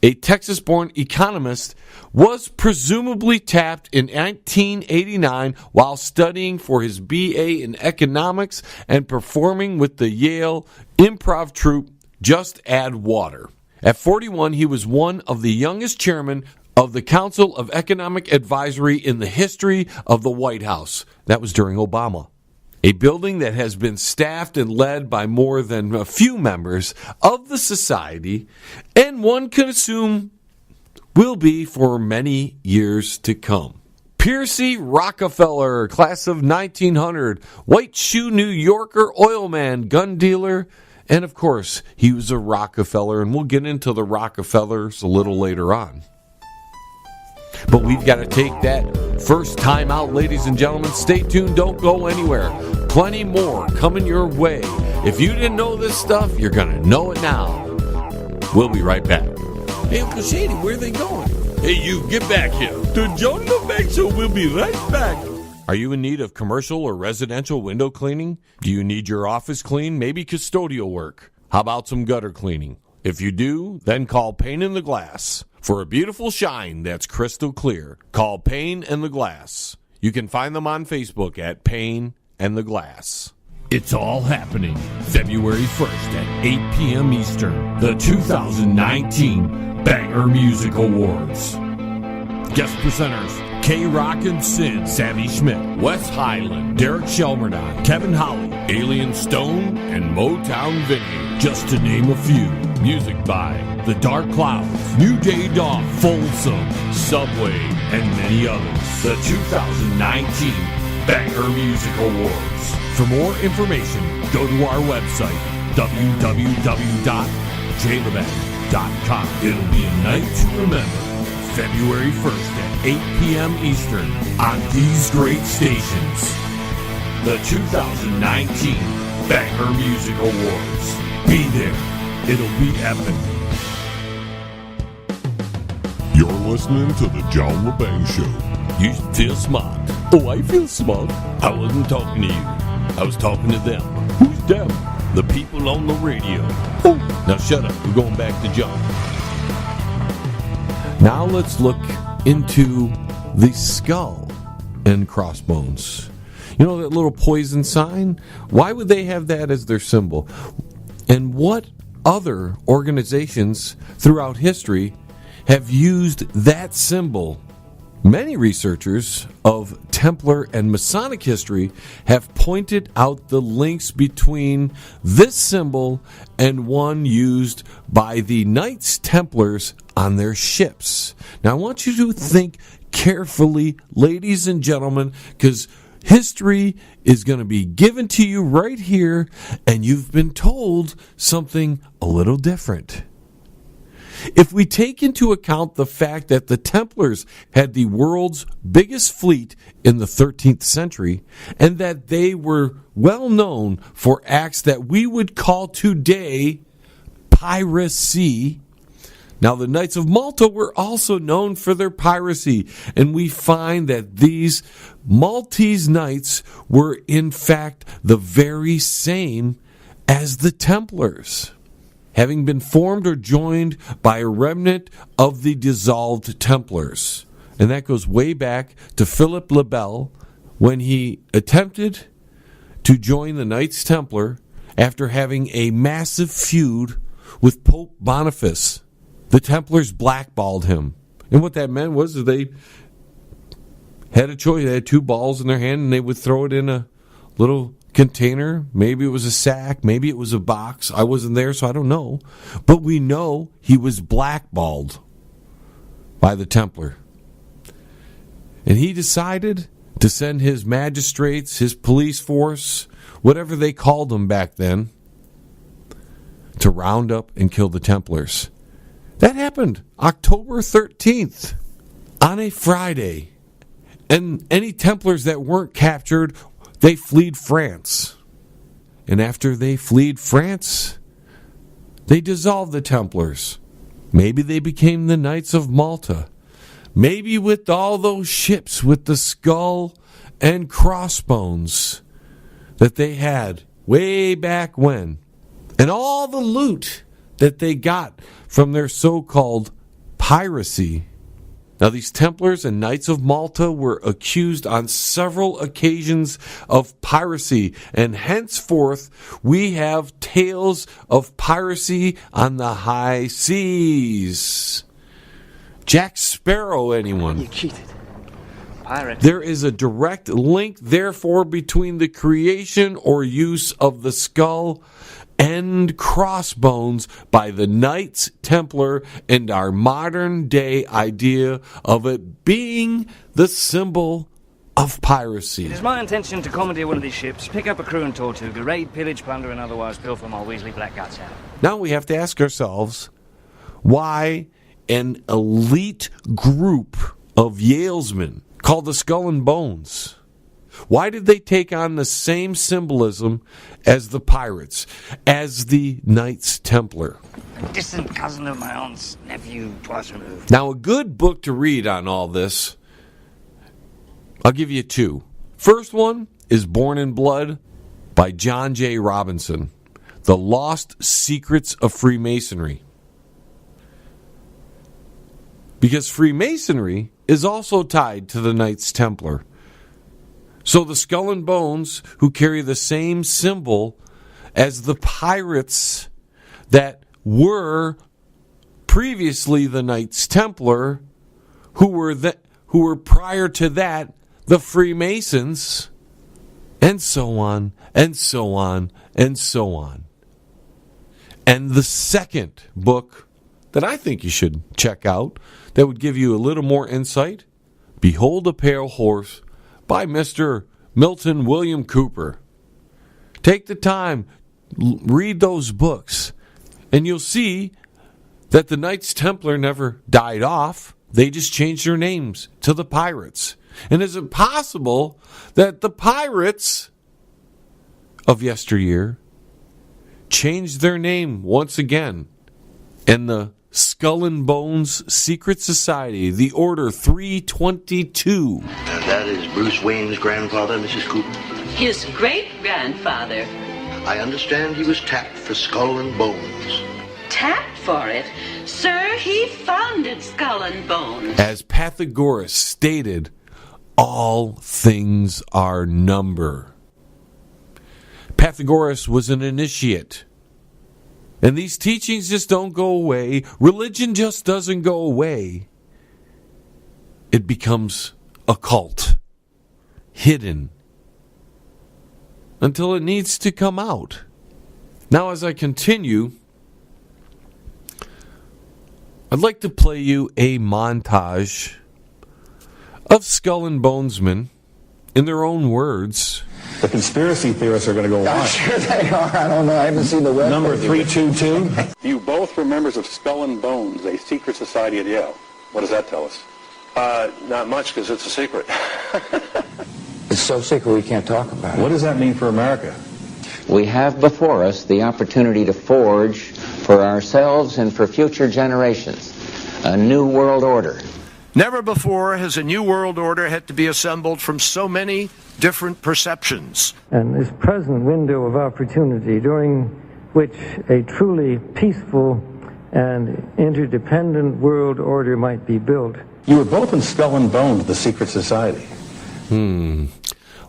a Texas-born economist, was presumably tapped in 1989 while studying for his BA in economics and performing with the Yale improv troupe Just Add Water. At 41, he was one of the youngest chairmen of the Council of Economic Advisory in the history of the White House. That was during Obama. A building that has been staffed and led by more than a few members of the society, and one can assume will be for many years to come. Percy Rockefeller, class of 1900, white shoe New Yorker, oil man, gun dealer, and of course, he was a Rockefeller, and we'll get into the Rockefellers a little later on. But we've got to take that first time out, ladies and gentlemen. Stay tuned. Don't go anywhere. Plenty more coming your way. If you didn't know this stuff, you're going to know it now. We'll be right back. Hey, Uncle Shady, where are they going? Hey, you, get back here. The John Lebang Show will be right back. Are you in need of commercial or residential window cleaning? Do you need your office cleaned? Maybe custodial work? How about some gutter cleaning? If you do, then call Pane in the Glass. For a beautiful shine that's crystal clear, call Pane and the Glass. You can find them on Facebook at Pane and the Glass. It's all happening February 1st at 8 p.m. Eastern. The 2019 Banger Music Awards. Guest presenters K-Rock and Sid, Savvy Schmidt, Wes Highland, Derek Shelmerdine, Kevin Holly, Alien Stone, and Motown Vinny, just to name a few. Music by The Dark Clouds, New Day Dawn, Folsom, Subway, and many others. The 2019 Banger Music Awards. For more information, go to our website, www.jlebang.com. It'll be a night to remember. February 1st at 8 p.m. Eastern on these great stations. The 2019 Banger Music Awards. Be there. It'll be epic. You're listening to the John Lebang Show. You feel smart. Oh, I feel smart. I wasn't talking to you. I was talking to them. Who's them? The people on the radio. Oh, now shut up. We're going back to John. Now let's look into the skull and crossbones. You know that little poison sign? Why would they have that as their symbol? And what other organizations throughout history have used that symbol? Many researchers of Templar and Masonic history have pointed out the links between this symbol and one used by the Knights Templars on their ships. Now I want you to think carefully, ladies and gentlemen, because history is going to be given to you right here, and you've been told something a little different. If we take into account the fact that the Templars had the world's biggest fleet in the 13th century, and that they were well known for acts that we would call today piracy. Now, the Knights of Malta were also known for their piracy, and we find that these Maltese knights were in fact the very same as the Templars, having been formed or joined by a remnant of the dissolved Templars. And that goes way back to Philip le Bel when he attempted to join the Knights Templar after having a massive feud with Pope Boniface. The Templars blackballed him. And what that meant was that they had a choice. They had two balls in their hand, and they would throw it in a little container. Maybe it was a sack. Maybe it was a box. I wasn't there, so I don't know. But we know he was blackballed by the Templar. And he decided to send his magistrates, his police force, whatever they called them back then, to round up and kill the Templars. That happened October 13th on a Friday. And any Templars that weren't captured, they fled France. And after they fled France, they dissolved the Templars. Maybe they became the Knights of Malta. Maybe with all those ships with the skull and crossbones that they had way back when. And all the loot that they got from their so-called piracy. Now, these Templars and Knights of Malta were accused on several occasions of piracy, and henceforth we have tales of piracy on the high seas. Jack Sparrow, anyone? You cheated. Pirate. There is a direct link, therefore, between the creation or use of the skull and crossbones by the Knights Templar and our modern day idea of it being the symbol of piracy. It is my intention to commandeer one of these ships, pick up a crew and Tortuga, raid, pillage, plunder, and otherwise pilfer my Weasley blackguards out. Now we have to ask ourselves, why an elite group of Yalesmen called the Skull and Bones, why did they take on the same symbolism as the pirates, as the Knights Templar? A distant cousin of my aunt's nephew, twice removed. Now, a good book to read on all this, I'll give you two. First one is Born in Blood by John J. Robinson, The Lost Secrets of Freemasonry. Because Freemasonry is also tied to the Knights Templar. So the Skull and Bones, who carry the same symbol as the pirates that were previously the Knights Templar, who were prior to that the Freemasons, and so on, and so on, and so on. And the second book that I think you should check out that would give you a little more insight, Behold a Pale Horse, by Mr. Milton William Cooper. Take the time, read those books, and you'll see that the Knights Templar never died off. They just changed their names to the Pirates. And is it possible that the pirates of yesteryear changed their name once again, and the Skull and Bones Secret Society, the Order 322. And that is Bruce Wayne's grandfather, Mrs. Cooper? His great-grandfather. I understand he was tapped for Skull and Bones. Tapped for it? Sir, he founded Skull and Bones. As Pythagoras stated, all things are number. Pythagoras was an initiate. And these teachings just don't go away. Religion just doesn't go away. It becomes occult, hidden, until it needs to come out. Now, as I continue, I'd like to play you a montage of Skull and Bonesmen in their own words. The conspiracy theorists are going to go I'm on. sure they are. I don't know. I haven't seen the web. Number 322. You both were members of Skull and Bones, a secret society at Yale. What does that tell us? Not much, because it's a secret. It's so secret we can't talk about it. What does that mean for America? We have before us the opportunity to forge for ourselves and for future generations a new world order. Never before has a new world order had to be assembled from so many different perceptions. And this present window of opportunity during which a truly peaceful and interdependent world order might be built. You were both in Skull and Bones, the secret society.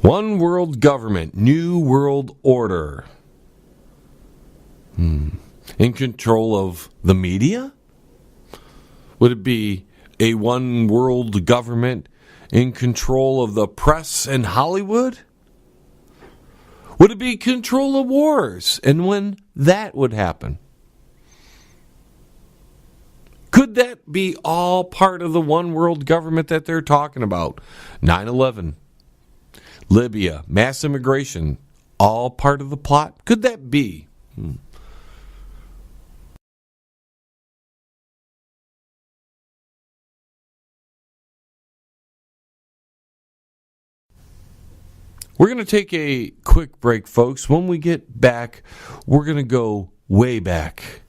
One world government, new world order. In control of the media? Would it be a one world government in control of the press and Hollywood? Would it be control of wars and when that would happen? Could that be all part of the one world government that they're talking about? 9/11, Libya, mass immigration, all part of the plot? Could that be? We're going to take a quick break, folks. When we get back, we're going to go way back.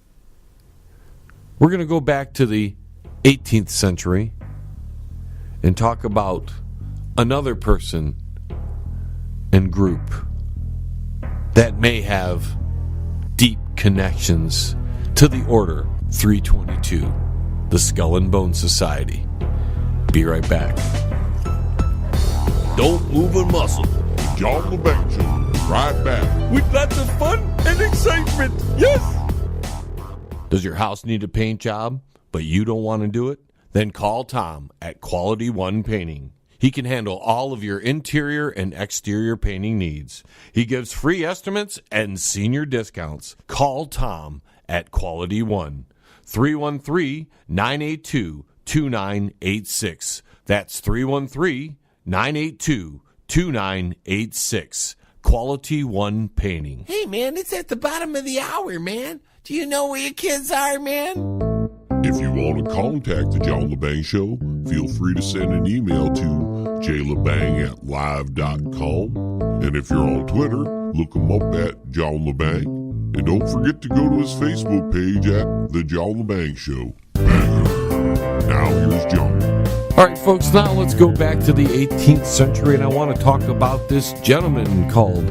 We're going to go back to the 18th century and talk about another person and group that may have deep connections to the Order 322. the Skull and Bone Society. Be right back. Don't move a muscle. John Lebang Show, right back. With lots of fun and excitement. Yes! Does your house need a paint job, but you don't want to do it? Then call Tom at Quality One Painting. He can handle all of your interior and exterior painting needs. He gives free estimates and senior discounts. Call Tom at Quality One, 313-982-2986. That's 313-982-2986. Quality One Painting. Hey, man, it's at the bottom of the hour, man. Do you know where your kids are, man? If you want to contact the John Lebang Show, feel free to send an email to jlebang@live.com. And if you're on Twitter, look him up at John Lebang. And don't forget to go to his Facebook page at The John Lebang Show. Now here's John. All right, folks, now let's go back to the 18th century, and I want to talk about this gentleman called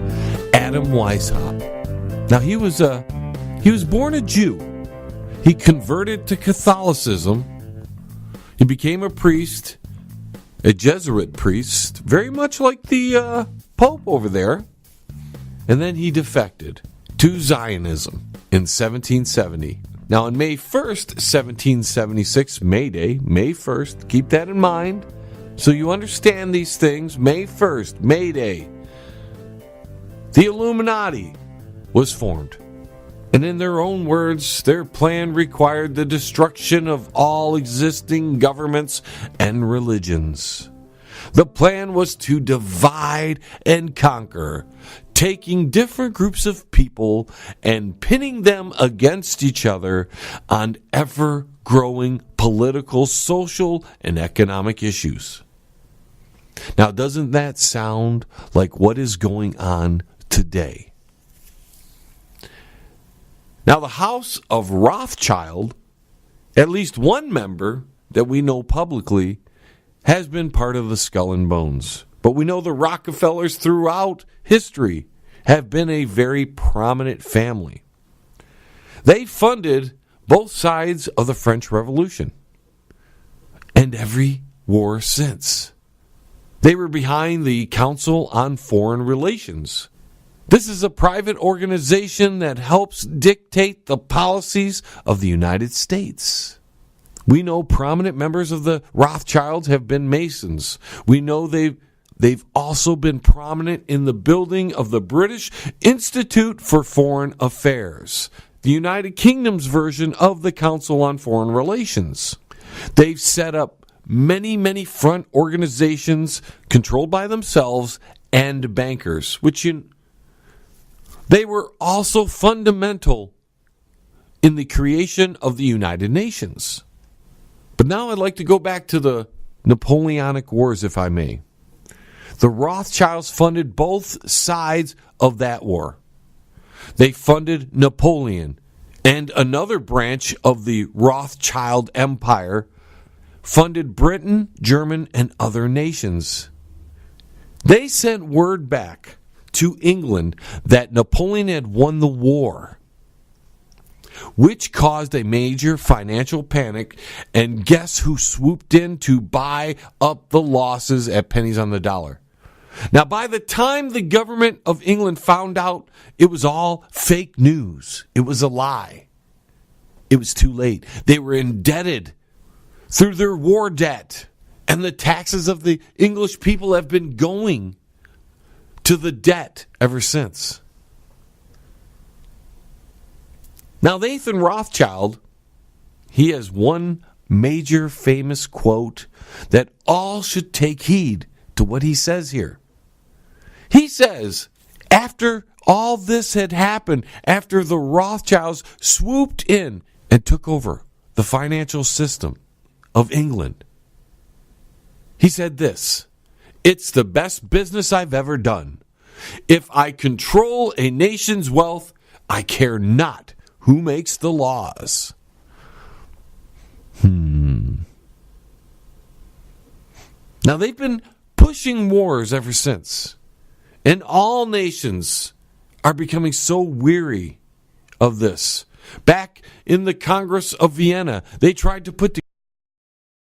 Adam Weishaupt. Now, he was born a Jew. He converted to Catholicism. He became a priest, a Jesuit priest, very much like the Pope over there. And then he defected to Zionism in 1770. Now, on May 1st, 1776, May Day, May 1st, keep that in mind so you understand these things. May 1st, May Day, the Illuminati was formed. And in their own words, their plan required the destruction of all existing governments and religions. The plan was to divide and conquer, taking different groups of people and pinning them against each other on ever-growing political, social, and economic issues. Now, doesn't that sound like what is going on today? Now, the House of Rothschild, at least one member that we know publicly, has been part of the Skull and Bones. But we know the Rockefellers throughout history have been a very prominent family. They funded both sides of the French Revolution and every war since. They were behind the Council on Foreign Relations. This is a private organization that helps dictate the policies of the United States. We know prominent members of the Rothschilds have been Masons. We know they've also been prominent in the building of the British Institute for Foreign Affairs, the United Kingdom's version of the Council on Foreign Relations. They've set up many front organizations controlled by themselves and bankers, they were also fundamental in the creation of the United Nations. But now I'd like to go back to the Napoleonic Wars, if I may. The Rothschilds funded both sides of that war. They funded Napoleon, and another branch of the Rothschild Empire funded Britain, Germany, and other nations. They sent word back to England that Napoleon had won the war, which caused a major financial panic, and guess who swooped in to buy up the losses at pennies on the dollar? Now, by the time the government of England found out it was all fake news, it was a lie, it was too late. They were indebted through their war debt, and the taxes of the English people have been going to the debt ever since. Now, Nathan Rothschild, he has one major famous quote that all should take heed to what he says here. He says, after all this had happened, after the Rothschilds swooped in and took over the financial system of England, he said this: "It's the best business I've ever done. If I control a nation's wealth, I care not who makes the laws." Now, they've been pushing wars ever since, and all nations are becoming so weary of this. Back in the Congress of Vienna, they tried to put